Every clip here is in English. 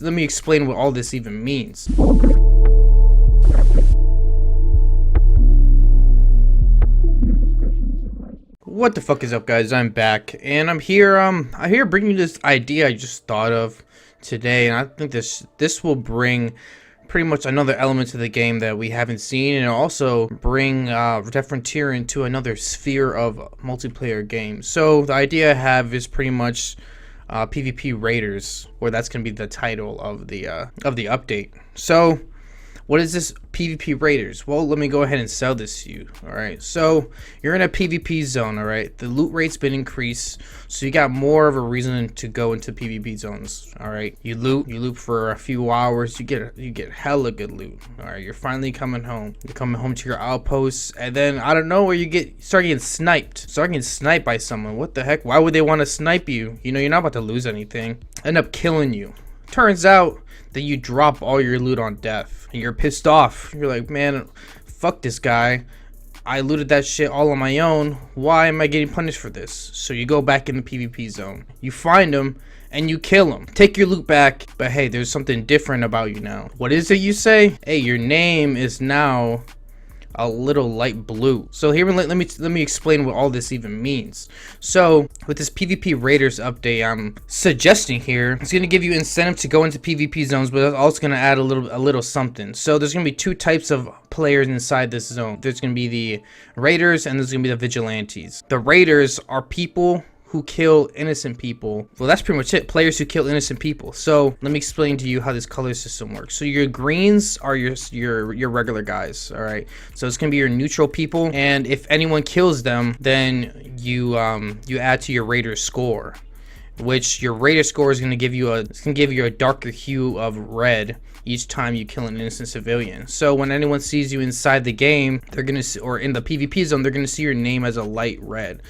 Let me explain what all this even means. What the fuck is up, guys? I'm back, and I'm here bringing you this idea I just thought of today, and I think this will bring pretty much another element to the game that we haven't seen, and also bring Red Frontier into another sphere of multiplayer games. So the idea I have is pretty much PvP Raiders, or that's gonna be the title of the update. So what is this PvP Raiders? Well, let me go ahead and sell this to you. Alright, so you're in a PvP zone, alright? The loot rate's been increased, so you got more of a reason to go into PvP zones. Alright, you loot for a few hours, you get hella good loot. Alright, you're finally coming home. You're coming home to your outposts, and then I don't know where you start getting sniped. Start getting sniped by someone. What the heck? Why would they want to snipe you? You know, you're not about to lose anything. End up killing you. Turns out that you drop all your loot on death, and you're pissed off. You're like, man, fuck this guy. I looted that shit all on my own. Why am I getting punished for this? So you go back in the PvP zone. You find him and you kill him. Take your loot back, but hey, there's something different about you now. What is it you say? Hey, your name is now a little light blue. So here, let me explain what all this even means. So with this PvP Raiders update I'm suggesting here, it's going to give you incentive to go into PvP zones, but it's also going to add a little something. So there's going to be two types of players inside this zone. There's going to be the Raiders and there's going to be the Vigilantes. The Raiders are people who kill innocent people. Well, that's pretty much it. Players who kill innocent people. So let me explain to you how this color system works. So your greens are your regular guys. All right. So it's gonna be your neutral people, and if anyone kills them, then you add to your Raider score, which your Raider score is gonna give you a darker hue of red each time you kill an innocent civilian. So when anyone sees you inside the game, they're gonna see, or in the PvP zone, they're gonna see your name as a light red,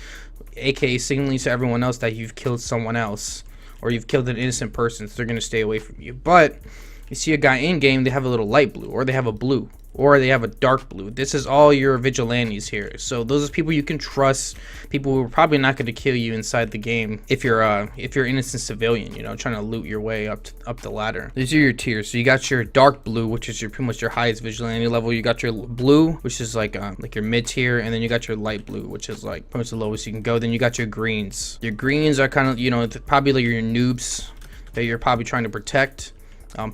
aka signaling to everyone else that you've killed someone else or you've killed an innocent person, so they're going to stay away from you. But you see a guy in game, they have a little light blue, or they have a blue, or they have a dark blue. This is all your vigilantes here. So those are people you can trust, people who are probably not going to kill you inside the game if you're an innocent civilian, you know, trying to loot your way up the ladder. These are your tiers. So you got your dark blue, which is pretty much your highest vigilante level. You got your blue, which is like your mid tier, and then you got your light blue, which is like pretty much the lowest you can go. Then you got your greens. Your greens are kind of, you know, probably like your noobs that you're probably trying to protect.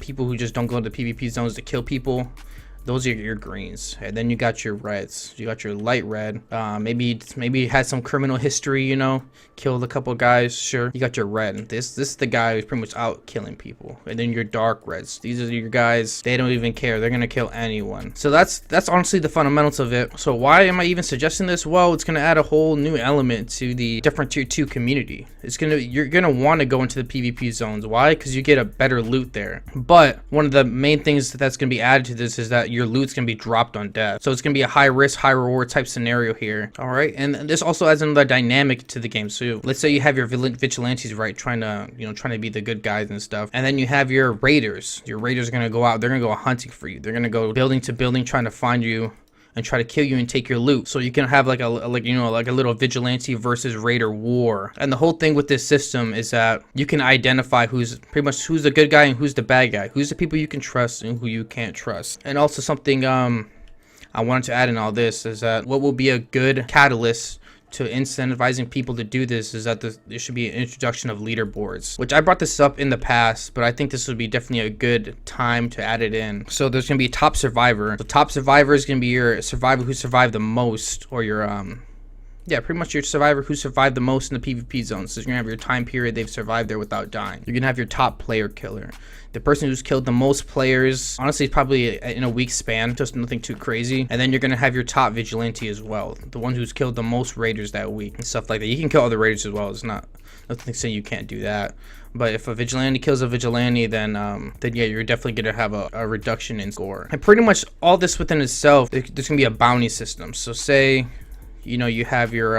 People who just don't go into PvP zones to kill people. Those are your greens. And then you got your reds. You got your light red. Maybe had some criminal history, you know, killed a couple guys, sure. You got your red. This is the guy who's pretty much out killing people. And then your dark reds. These are your guys, they don't even care. They're gonna kill anyone. So that's honestly the fundamentals of it. So why am I even suggesting this? Well, it's gonna add a whole new element to the different tier 2 community. You're gonna want to go into the PvP zones. Why? Because you get a better loot there. But one of the main things that's gonna be added to this is that your loot's gonna be dropped on death. So it's gonna be a high risk, high reward type scenario here. All right, and this also adds another dynamic to the game. So let's say you have your vigilantes, right, trying to be the good guys and stuff, and then you have your raiders. Your raiders are gonna go out. They're gonna go hunting for you. They're gonna go building to building, trying to find you and try to kill you and take your loot. So you can have like a little vigilante versus raider war. And the whole thing with this system is that you can identify who's the good guy and who's the bad guy, who's the people you can trust and who you can't trust. And also something I wanted to add in all this is that what will be a good catalyst to incentivizing people to do this is that there should be an introduction of leaderboards, which I brought this up in the past, but I think this would be definitely a good time to add it in. So there's gonna be a top survivor. The top survivor is gonna be your survivor who survived the most, or your pretty much your survivor who survived the most in the PvP zone. So you're gonna have your time period they've survived there without dying. You're gonna have your top player killer, the person who's killed the most players, honestly probably in a week span, just nothing too crazy. And then you're gonna have your top vigilante as well, the one who's killed the most raiders that week and stuff like that. You can kill other raiders as well. It's not nothing saying you can't do that. But if a vigilante kills a vigilante, then yeah, you're definitely gonna have a reduction in score. And pretty much all this within itself, there's gonna be a bounty system. So say, you know, you have your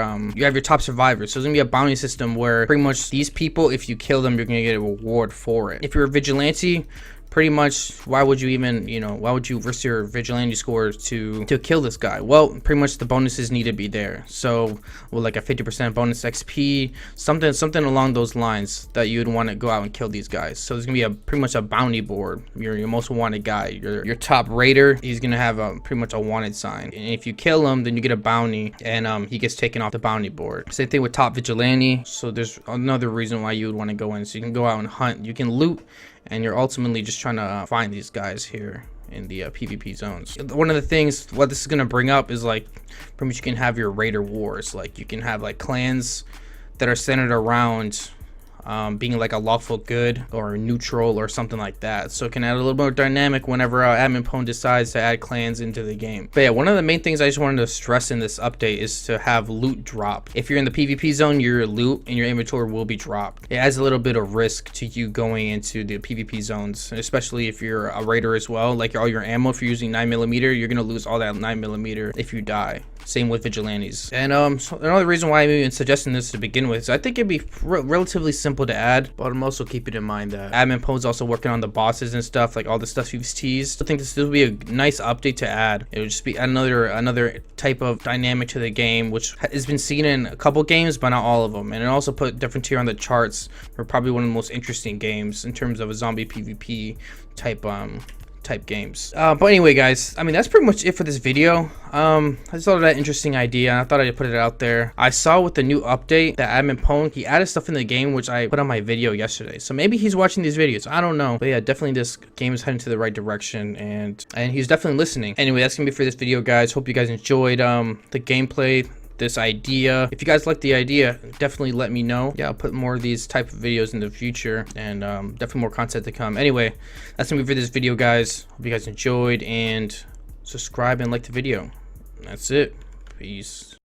top survivors. So there's gonna be a bounty system where pretty much these people, if you kill them, you're gonna get a reward for it. If you're a vigilante, pretty much, why would you even, why would you risk your vigilante scores to kill this guy? Well, pretty much the bonuses need to be there. So with like a 50% bonus XP, something along those lines, that you would want to go out and kill these guys. So there's gonna be pretty much a bounty board. Your most wanted guy, your top raider, he's gonna have pretty much a wanted sign, and if you kill him, then you get a bounty, and he gets taken off the bounty board. Same thing with top vigilante. So there's another reason why you would want to go in. So you can go out and hunt, you can loot, and you're ultimately just trying to find these guys here in the PvP zones. One of the things what this is going to bring up is like pretty much you can have your raider wars. Like you can have like clans that are centered around being like a lawful good or neutral or something like that. So it can add a little more dynamic whenever admin pwn decides to add clans into the game. But yeah, one of the main things I just wanted to stress in this update is to have loot drop. If you're in the PvP zone, your loot in your inventory will be dropped. It adds a little bit of risk to you going into the PvP zones, especially if you're a raider as well. Like all your ammo, if you're using 9mm, you're gonna lose all that 9mm if you die. Same with vigilantes. And so another reason why I'm even suggesting this to begin with is I think it'd be relatively simple to add, but I'm also keeping in mind that admin pwn's also working on the bosses and stuff, like all the stuff you've teased. I think this would be a nice update to add. It would just be another type of dynamic to the game, which has been seen in a couple games, but not all of them. And it also put different tier on the charts for probably one of the most interesting games in terms of a zombie PvP type games. But anyway, guys, I mean, that's pretty much it for this video. I just thought of that interesting idea, and I thought I'd put it out there. I saw with the new update that admin pwn, he added stuff in the game which I put on my video yesterday. So maybe he's watching these videos, I don't know. But yeah, definitely this game is heading to the right direction, and he's definitely listening. Anyway, that's gonna be for this video, guys. Hope you guys enjoyed the gameplay, this idea. If you guys like the idea, definitely let me know. Yeah, I'll put more of these type of videos in the future, and definitely more content to come. Anyway, that's gonna be for this video, guys. Hope you guys enjoyed, and subscribe and like the video. That's it. Peace.